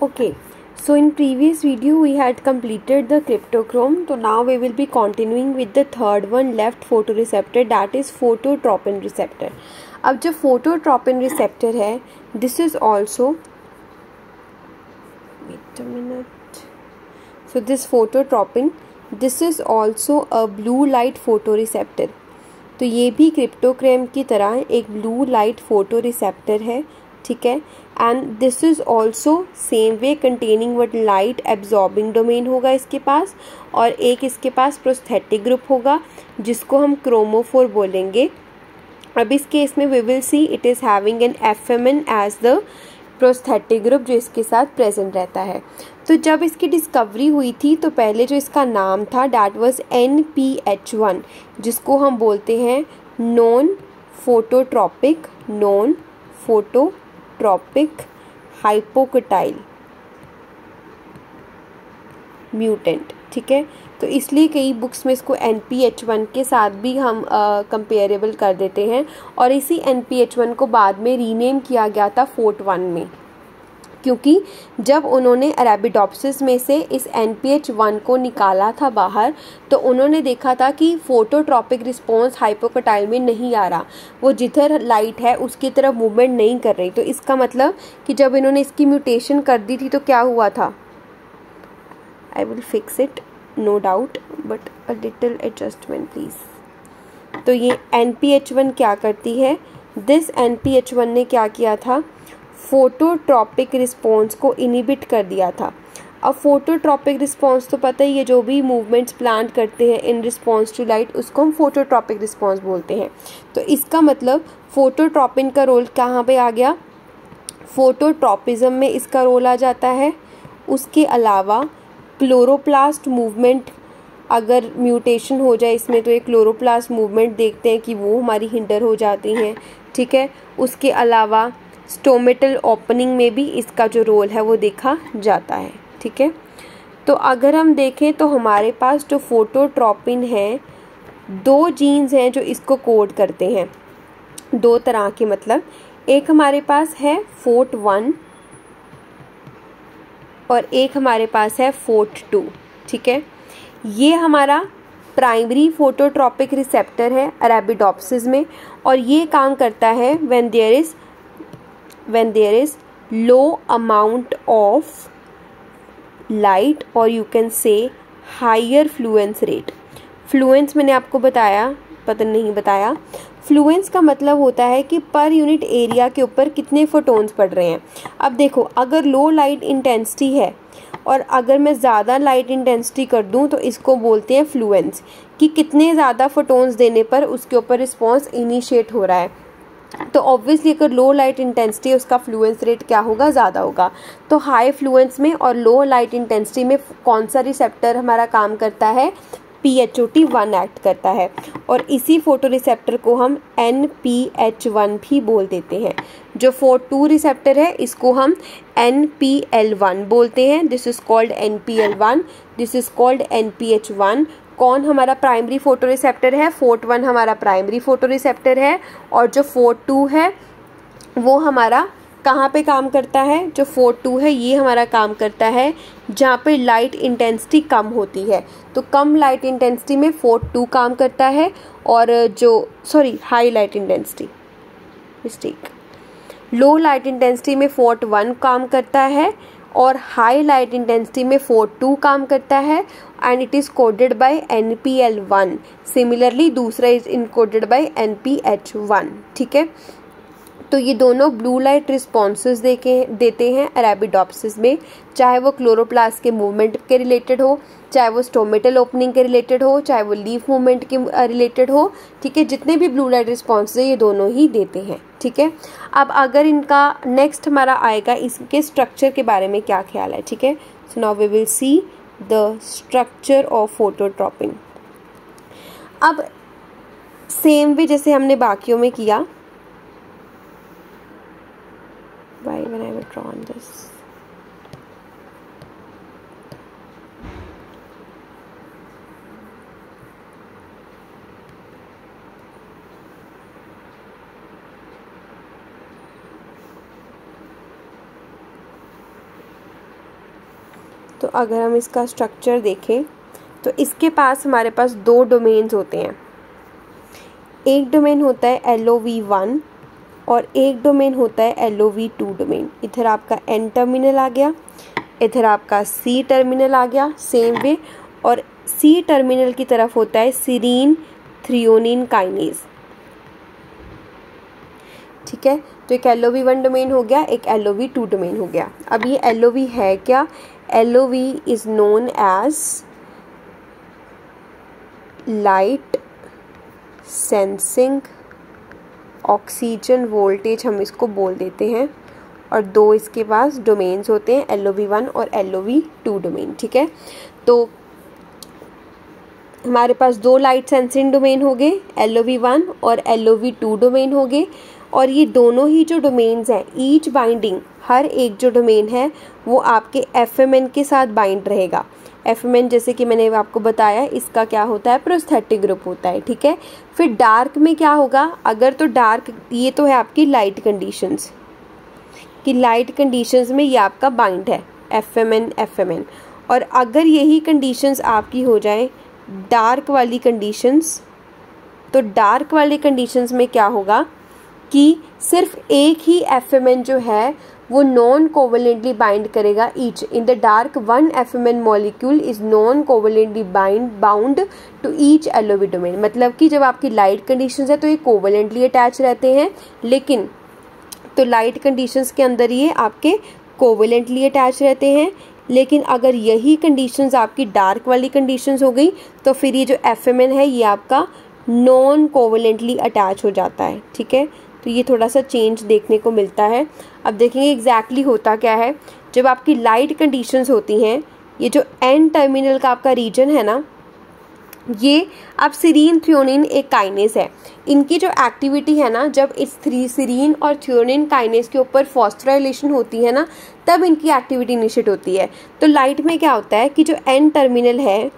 Okay, so in previous video we had completed the cryptochrome. So now we will be continuing with the third one left photoreceptor, that is phototropin receptor. अब जो phototropin receptor है, this is also, wait a minute, so this phototropin, this is also a blue light photoreceptor. तो ये भी cryptogram की तरह एक blue light photo receptor है, ठीक है. And this is also same way containing what light absorbing domain होगा इसके पास, और एक इसके पास प्रोस्थेटिक ग्रुप होगा जिसको हम क्रोमोफोर बोलेंगे. अब इस केस में we will see it is having an FMN as the prosthetic group जो इसके साथ प्रेजेंट रहता है. तो जब इसकी डिस्कवरी हुई थी तो पहले जो इसका नाम था डैट वाज NPH1, जिसको हम बोलते हैं नॉन फोटोट्रॉपिक हाइपोकटाइल म्यूटेंट, ठीक है. तो इसलिए कई बुक्स में इसको NPH1 के साथ भी हम कंपेरेबल कर देते हैं, और इसी NPH1 को बाद में रीनेम किया गया था FORT1 में, क्योंकि जब उन्होंने अरेबिडोप्सिस में से इस NPH1 को निकाला था बाहर, तो उन्होंने देखा था कि फोटोट्रॉपिक रिस्पॉन्स हाइपोकटाइल में नहीं आ रहा, वो जिधर लाइट है उसकी तरफ मूवमेंट नहीं कर रही. तो इसका मतलब कि जब इन्होंने इसकी म्यूटेशन कर दी थी तो क्या हुआ था, I will fix it no doubt but a little adjustment please. तो ये NPH1 क्या करती है, दिस NPH1 ने क्या किया था, फोटोट्रॉपिक रिस्पॉन्स को इनिबिट कर दिया था. अब फोटोट्रॉपिक रिस्पॉन्स तो पता ही है, जो भी मूवमेंट्स प्लांट करते हैं इन रिस्पॉन्स टू लाइट उसको हम फोटोट्रॉपिक रिस्पॉन्स बोलते हैं. तो इसका मतलब फोटोट्रॉपिन का रोल कहाँ पे आ गया, फोटोट्रॉपिज्म में इसका रोल आ जाता है. उसके अलावा क्लोरोप्लास्ट मूवमेंट, अगर म्यूटेशन हो जाए इसमें तो ये क्लोरोप्लास्ट मूवमेंट देखते हैं कि वो हमारी हिंडर हो जाती हैं, ठीक है. उसके अलावा स्टोमेटल ओपनिंग में भी इसका जो रोल है वो देखा जाता है, ठीक है. तो अगर हम देखें तो हमारे पास जो फोटोट्रॉपिन है, दो जीन्स हैं जो इसको कोड करते हैं, दो तरह के, मतलब एक हमारे पास है FORT1 और एक हमारे पास है FORT2, ठीक है. ये हमारा प्राइमरी फोटोट्रॉपिक रिसेप्टर है अरेबिडोप्सिस में, और ये काम करता है when there is low amount of light, और you can say higher fluence rate. Fluence मैंने आपको बताया, पता नहीं बताया, फ्लुएंस का मतलब होता है कि पर यूनिट एरिया के ऊपर कितने फोटोन्स पड़ रहे हैं. अब देखो, अगर लो लाइट इंटेंसिटी है और अगर मैं ज़्यादा लाइट इंटेंसिटी कर दूं तो इसको बोलते हैं फ्लुएंस, कि कितने ज़्यादा फोटोन्स देने पर उसके ऊपर रिस्पॉन्स इनिशिएट हो रहा है. तो ऑब्वियसली अगर लो लाइट इंटेंसिटी है उसका फ्लुएंस रेट क्या होगा, ज़्यादा होगा. तो हाई फ्लुएंस में और लो लाइट इंटेंसिटी में कौन सा रिसेप्टर हमारा काम करता है, PHOT1 एक्ट करता है, और इसी फोटो रिसेप्टर को हम NPH1 भी बोल देते हैं. जो FORT2 रिसेप्टर है इसको हम NPL1 बोलते हैं. This is called NPL1, this is called NPH1. कौन हमारा प्राइमरी फोटो रिसेप्टर है, FORT1 हमारा प्राइमरी फोटो रिसेप्टर है, और जो FORT2 है वो हमारा कहाँ पे काम करता है, जो FORT2 है ये हमारा काम करता है जहाँ पे लाइट इंटेंसिटी कम होती है. तो कम लाइट इंटेंसिटी में FORT2 काम करता है, और जो हाई लाइट इंटेंसिटी, मिस्टेक, लो लाइट इंटेंसिटी में FORT1 काम करता है, और हाई लाइट इंटेंसिटी में FORT2 काम करता है, and it is coded by NPL1. Similarly दूसरा इज इनकोडेड बाय NPH1, ठीक है. तो ये दोनों ब्लू लाइट रिस्पॉन्सेज देते हैं अरेबिडोप्सिस में, चाहे वो क्लोरोप्लास्ट के मूवमेंट के रिलेटेड हो, चाहे वो स्टोमेटल ओपनिंग के रिलेटेड हो, चाहे वो लीफ मूवमेंट के रिलेटेड हो, ठीक है. जितने भी ब्लू लाइट रिस्पॉन्सेज है ये दोनों ही देते हैं, ठीक है. अब अगर इनका नेक्स्ट हमारा आएगा इसके स्ट्रक्चर के बारे में क्या ख्याल है, ठीक है. So now we will see the structure of phototropin. अब सेम वे जैसे हमने बाकियों में किया, why when I will draw on this, तो अगर हम इसका स्ट्रक्चर देखें तो इसके पास हमारे पास दो डोमेन्स होते हैं। एक डोमेन होता है LOV1 और एक डोमेन होता है LOV2 डोमेन। इधर आपका N टर्मिनल आ गया, इधर आपका C टर्मिनल आ गया सेम वे, और C टर्मिनल की तरफ होता है सीरीन थ्रियोनिन काइनेज। ठीक है, तो एक LOV1 डोमेन हो गया, एक LOV2 डोमेन हो गया। अब ये LOV है क्या? LOV is known as light sensing oxygen voltage, हम इसको बोल देते हैं। और दो इसके पास डोमेन्स होते हैं, LOV1 और LOV2 डोमेन। ठीक है, तो हमारे पास दो लाइट सेंसिंग डोमेन हो गए, LOV1 और LOV2 डोमेन हो गए। और ये दोनों ही जो डोमेन्स हैं, ईच बाइंडिंग, हर एक जो डोमेन है वो आपके FMN के साथ बाइंड रहेगा। FMN जैसे कि मैंने आपको बताया, इसका क्या होता है? प्रोस्थेटिक ग्रुप होता है। ठीक है, फिर डार्क में क्या होगा? अगर तो डार्क, ये तो है आपकी लाइट कंडीशंस कि लाइट कंडीशंस में ये आपका बाइंड है FMN। और अगर यही कंडीशंस आपकी हो जाए डार्क वाली कंडीशंस, तो डार्क वाली कंडीशंस में क्या होगा कि सिर्फ एक ही FMN जो है वो नॉन कोवलेंटली बाइंड करेगा each. In the dark one FMN molecule is non covalently bound to each LOV domain. मतलब कि जब आपकी लाइट कंडीशंस है तो ये कोवलेंटली अटैच रहते हैं, लेकिन तो लाइट कंडीशंस के अंदर ये आपके कोवलेंटली अटैच रहते हैं। लेकिन अगर यही कंडीशंस आपकी डार्क वाली कंडीशंस हो गई तो फिर ये जो FMN है ये आपका नॉन कोवलेंटली अटैच हो जाता है। ठीक है, तो ये थोड़ा सा चेंज देखने को मिलता है। अब देखेंगे एग्जैक्टली होता क्या है। जब आपकी लाइट कंडीशंस होती हैं, ये जो N टर्मिनल का आपका रीजन है ना, ये अब सीरीन थ्रियोनिन एक काइनेज है। इनकी जो एक्टिविटी है ना, जब इस सीरीन और थ्रियोनिन काइनेज के ऊपर फॉस्फोराइलेशन होती है ना, तब इनकी एक्टिविटी इनिशिएट होती है। तो लाइट में क्या होता है कि जो N टर्मिनल है,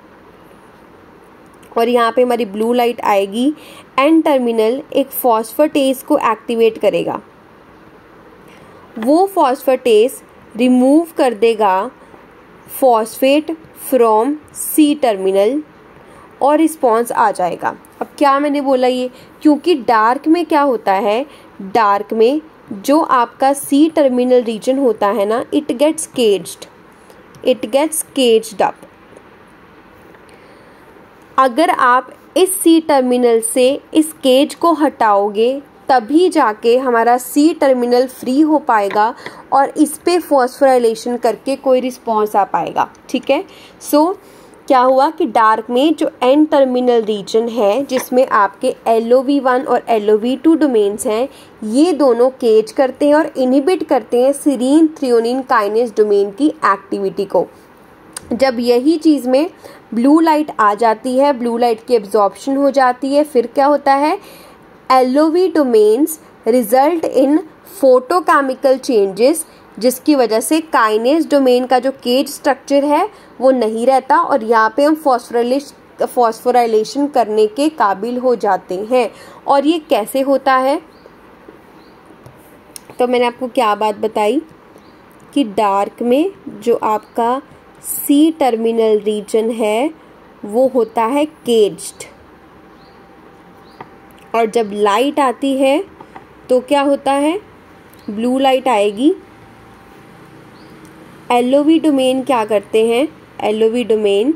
और यहाँ पे हमारी ब्लू लाइट आएगी, N टर्मिनल एक फॉस्फेटेज को एक्टिवेट करेगा। वो फॉस्फेटेज रिमूव कर देगा फॉस्फेट फ्रॉम C टर्मिनल और रिस्पॉन्स आ जाएगा। अब क्या मैंने बोला ये, क्योंकि डार्क में क्या होता है, डार्क में जो आपका C टर्मिनल रीजन होता है ना, इट गेट्स केज्ड अप। अगर आप इस C टर्मिनल से इस केज को हटाओगे तभी जाके हमारा C टर्मिनल फ्री हो पाएगा और इस पे फॉस्फोराइलेशन करके कोई रिस्पॉन्स आ पाएगा। ठीक है, सो क्या हुआ कि डार्क में जो N टर्मिनल रीजन है, जिसमें आपके LOV1 और LOV2 डोमेन्स हैं, ये दोनों केज करते हैं और इनहिबिट करते हैं सीरीन थ्रियोनिन काइनेज डोमेन की एक्टिविटी को। जब यही चीज़ में ब्लू लाइट आ जाती है, ब्लू लाइट की एब्जॉर्प्शन हो जाती है, फिर क्या होता है, LOV domains result in photochemical changes, जिसकी वजह से काइनेज डोमेन का जो केज स्ट्रक्चर है वो नहीं रहता और यहाँ पे हम फॉस्फोराइलेशन करने के काबिल हो जाते हैं। और ये कैसे होता है, तो मैंने आपको क्या बात बताई कि डार्क में जो आपका C टर्मिनल रीजन है वो होता है केज्ड, और जब लाइट आती है तो क्या होता है, ब्लू लाइट आएगी, LOV डोमेन क्या करते हैं, LOV domain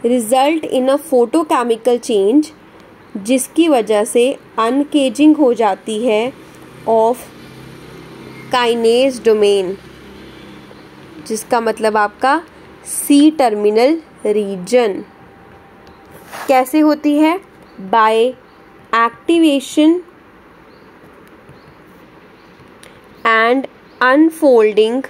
result in a photochemical change, जिसकी वजह से अनकेजिंग हो जाती है ऑफ काइनेज डोमेन, जिसका मतलब आपका C टर्मिनल रीजन। कैसे होती है, by activation and unfolding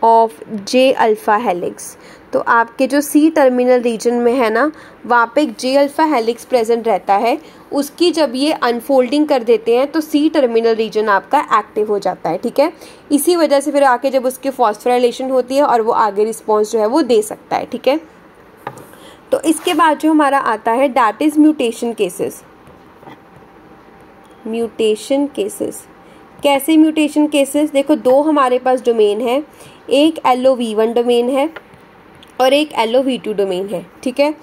of J alpha helix. तो आपके जो C टर्मिनल रीजन में है ना, वहाँ पे एक J अल्फा हेलिक्स प्रेजेंट रहता है, उसकी जब ये अनफोल्डिंग कर देते हैं तो C टर्मिनल रीजन आपका एक्टिव हो जाता है। ठीक है, इसी वजह से फिर आके जब उसकी फॉस्फोराइलेशन होती है और वो आगे रिस्पॉन्स जो है वो दे सकता है। ठीक है, तो इसके बाद जो हमारा आता है दैट इज म्यूटेशन केसेस। कैसे म्यूटेशन केसेस, देखो दो हमारे पास डोमेन है, एक LOV1 डोमेन है और एक LOV2 डोमेन है, ठीक है।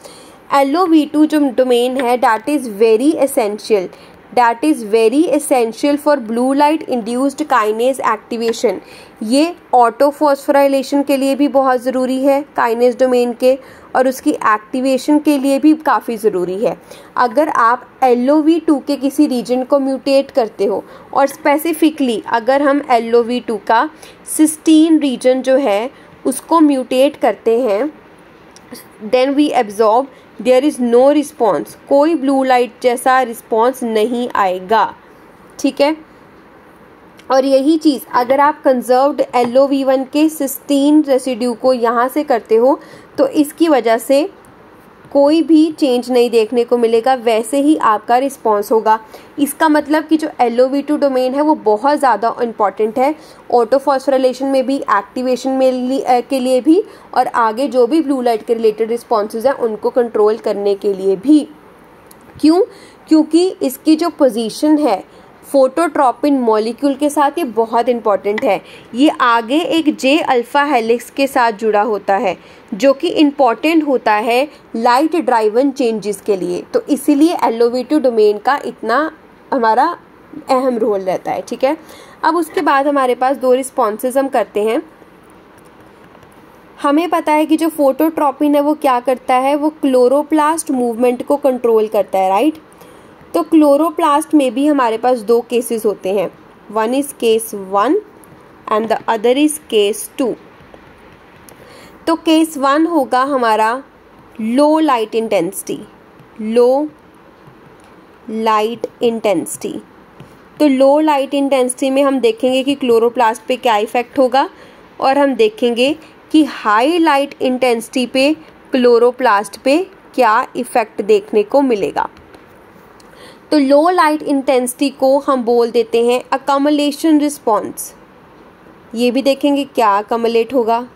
LOV2 जो डोमेन है that is very essential for blue light induced kinase activation. ये ऑटोफॉस्फोराइलेशन के लिए भी बहुत ज़रूरी है काइनेज डोमेन के, और उसकी एक्टिवेशन के लिए भी काफ़ी ज़रूरी है। अगर आप LOV2 के किसी रीजन को म्यूटेट करते हो, और स्पेसिफिकली अगर हम LOV2 का सिस्टीन रीजन जो है उसको म्यूटेट करते हैं, then we absorb there is no response, कोई ब्लू लाइट जैसा रिस्पॉन्स नहीं आएगा, ठीक है। और यही चीज़ अगर आप कंजर्व्ड LOV1 के सिस्टीन रेसिड्यू को यहाँ से करते हो तो इसकी वजह से कोई भी चेंज नहीं देखने को मिलेगा, वैसे ही आपका रिस्पॉन्स होगा। इसका मतलब कि जो LOV2 डोमेन है वो बहुत ज़्यादा इम्पॉर्टेंट है ऑटोफॉस्फोराइलेशन में भी, एक्टिवेशन में के लिए भी, और आगे जो भी ब्लू लाइट के रिलेटेड रिस्पॉन्सेज हैं उनको कंट्रोल करने के लिए भी। क्यों? क्योंकि इसकी जो पोजीशन है फोटोट्रॉपिन मॉलिक्यूल के साथ ये बहुत इंपॉर्टेंट है। ये आगे एक J अल्फ़ा हेलिक्स के साथ जुड़ा होता है जो कि इम्पॉर्टेंट होता है लाइट ड्राइवन चेंजेस के लिए, तो इसीलिए LOV2 डोमेन का इतना हमारा अहम रोल रहता है, ठीक है। अब उसके बाद हमारे पास दो रिस्पॉन्सेज हम करते हैं। हमें पता है कि जो फोटोट्रॉपिन है वो क्या करता है, वो क्लोरोप्लास्ट मूवमेंट को कंट्रोल करता है, राइट। तो क्लोरोप्लास्ट में भी हमारे पास दो केसेस होते हैं, one is case 1 and the other is case 2। तो केस 1 होगा हमारा लो लाइट इंटेंसिटी, तो लो लाइट इंटेंसिटी में हम देखेंगे कि क्लोरोप्लास्ट पे क्या इफेक्ट होगा, और हम देखेंगे कि हाई लाइट इंटेंसिटी पे क्लोरोप्लास्ट पे क्या इफेक्ट देखने को मिलेगा। तो लो लाइट इंटेंसिटी को हम बोल देते हैं अकमलेशन रिस्पॉन्स, ये भी देखेंगे क्या अकमलेट होगा।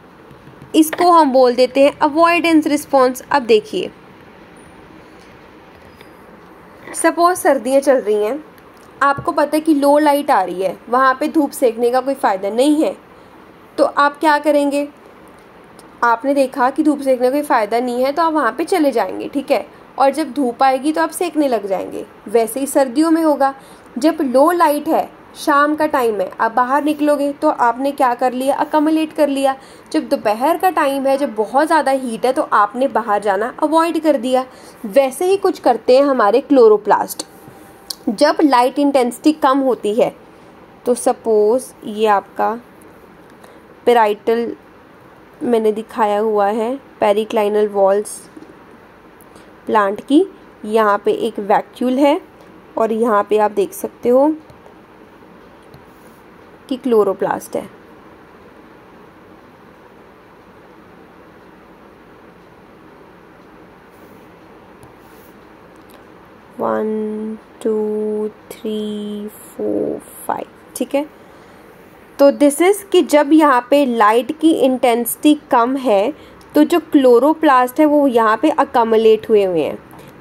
इसको हम बोल देते हैं अवॉइडेंस रिस्पॉन्स। अब देखिए, सपोज सर्दियाँ चल रही हैं, आपको पता है कि लो लाइट आ रही है, वहाँ पे धूप सेकने का कोई फ़ायदा नहीं है, तो आप क्या करेंगे, आपने देखा कि धूप सेकने का कोई फ़ायदा नहीं है तो आप वहाँ पे चले जाएंगे, ठीक है, और जब धूप आएगी तो आप सेकने लग जाएंगे। वैसे ही सर्दियों में होगा, जब लो लाइट है, शाम का टाइम है, आप बाहर निकलोगे तो आपने क्या कर लिया, अकमलेट कर लिया। जब दोपहर का टाइम है, जब बहुत ज़्यादा हीट है, तो आपने बाहर जाना अवॉइड कर दिया। वैसे ही कुछ करते हैं हमारे क्लोरोप्लास्ट। जब लाइट इंटेंसिटी कम होती है, तो सपोज ये आपका पेराइटल मैंने दिखाया हुआ है, पेरिक्लाइनल वॉल्स प्लांट की, यहाँ पे एक वैक्यूल है और यहाँ पे आप देख सकते हो कि क्लोरोप्लास्ट है। वन, टू, थ्री, 4, 5, ठीक है। तो दिस इज कि जब यहाँ पे लाइट की इंटेंसिटी कम है तो जो क्लोरोप्लास्ट है वो यहाँ पे अकमलेट हुए हैं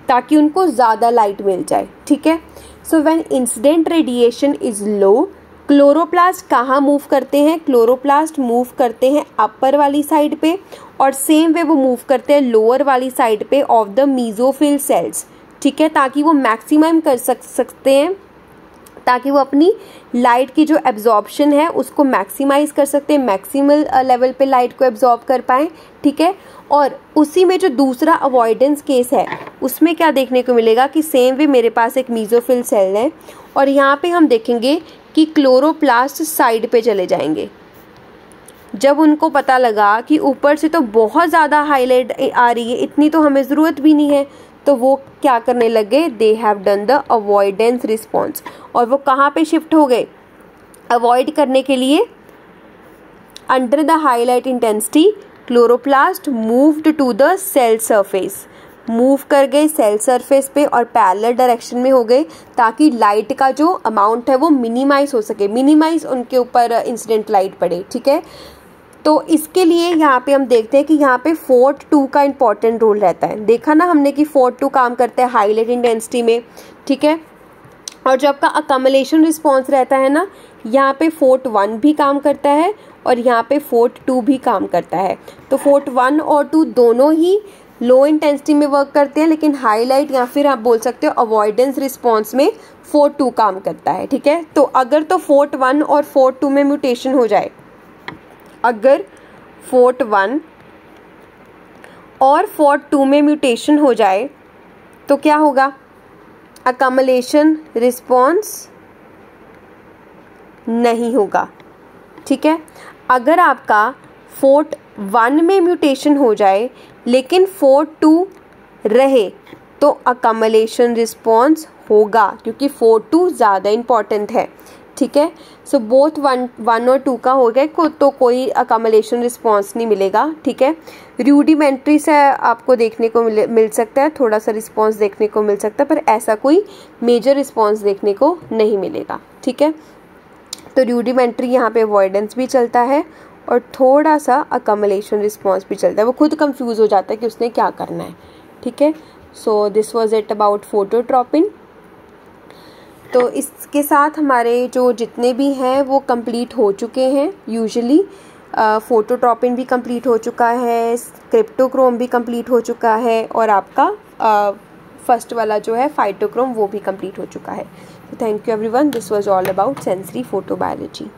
ताकि उनको ज़्यादा लाइट मिल जाए, ठीक है। So when incident radiation is low, chloroplast कहाँ मूव करते हैं, क्लोरोप्लास्ट मूव करते हैं अपर वाली साइड पे, और सेम वे वो मूव करते हैं लोअर वाली साइड पे ऑफ द मीजोफिल सेल्स, ठीक है, ताकि वो मैक्सिमम कर सकते हैं, ताकि वो अपनी लाइट की जो एब्जॉर्प्शन है उसको मैक्सिमाइज कर सकते हैं, मैक्सिमल लेवल पे लाइट को एब्जॉर्ब कर पाएँ, ठीक है। और उसी में जो दूसरा अवॉइडेंस केस है उसमें क्या देखने को मिलेगा कि सेम वे मेरे पास एक मीजोफिल सेल है और यहाँ पे हम देखेंगे कि क्लोरोप्लास्ट साइड पे चले जाएंगे। जब उनको पता लगा कि ऊपर से तो बहुत ज़्यादा हाईलाइट आ रही है, इतनी तो हमें ज़रूरत भी नहीं है, तो वो क्या करने लगे, they have done the avoidance response, और वो कहाँ पे शिफ्ट हो गए, अवॉइड करने के लिए under the high light intensity chloroplast moved to the cell surface, move कर गए सेल सरफेस पे और पैरेलल डायरेक्शन में हो गए ताकि लाइट का जो अमाउंट है वो मिनिमाइज हो सके, मिनिमाइज उनके ऊपर इंसिडेंट लाइट पड़े, ठीक है। तो इसके लिए यहाँ पे हम देखते हैं कि यहाँ पे फोर्ट 2 का इंपॉर्टेंट रोल रहता है। देखा ना हमने कि फोर्ट 2 काम करता है हाईलाइट इंटेंसिटी में, ठीक है। और जो आपका अकमलेशन रिस्पॉन्स रहता है ना, यहाँ पे फोर्ट 1 भी काम करता है और यहाँ पे फोर्ट 2 भी काम करता है। तो फोर्ट 1 और 2 दोनों ही लो इंटेंसिटी में वर्क करते हैं, लेकिन हाईलाइट या फिर आप बोल सकते हो अवॉइडेंस रिस्पॉन्स में फोर्ट 2 काम करता है। ठीक है, तो अगर तो फोर्ट 1 और फोर्ट 2 में म्यूटेशन हो जाए, अगर फोर्ट 1 और फोर्ट 2 में म्यूटेशन हो जाए तो क्या होगा, अकमलेशन रिस्पॉन्स नहीं होगा। ठीक है, अगर आपका फोर्ट 1 में म्यूटेशन हो जाए लेकिन फोर्ट 2 रहे तो अकमलेशन रिस्पॉन्स होगा, क्योंकि फोर्ट 2 ज़्यादा इम्पॉर्टेंट है। ठीक है, सो बोथ 1 और 2 का हो गया तो कोई अकमलेशन रिस्पॉन्स नहीं मिलेगा। ठीक है, रूडिमेंट्री से आपको देखने को मिल सकता है, थोड़ा सा रिस्पॉन्स देखने को मिल सकता है, पर ऐसा कोई मेजर रिस्पॉन्स देखने को नहीं मिलेगा। ठीक है, तो रूडिमेंट्री यहाँ पे अवॉइडेंस भी चलता है और थोड़ा सा अकमलेशन रिस्पॉन्स भी चलता है, वो खुद कंफ्यूज हो जाता है कि उसने क्या करना है। ठीक है, so this was it about phototropin. तो इसके साथ हमारे जो जितने भी हैं वो कंप्लीट हो चुके हैं। यूजुअली फोटोट्रॉपिन भी कंप्लीट हो चुका है, क्रिप्टोक्रोम भी कंप्लीट हो चुका है और आपका फर्स्ट वाला जो है फाइटोक्रोम वो भी कंप्लीट हो चुका है। Thank you everyone, this was all about sensory photobiology.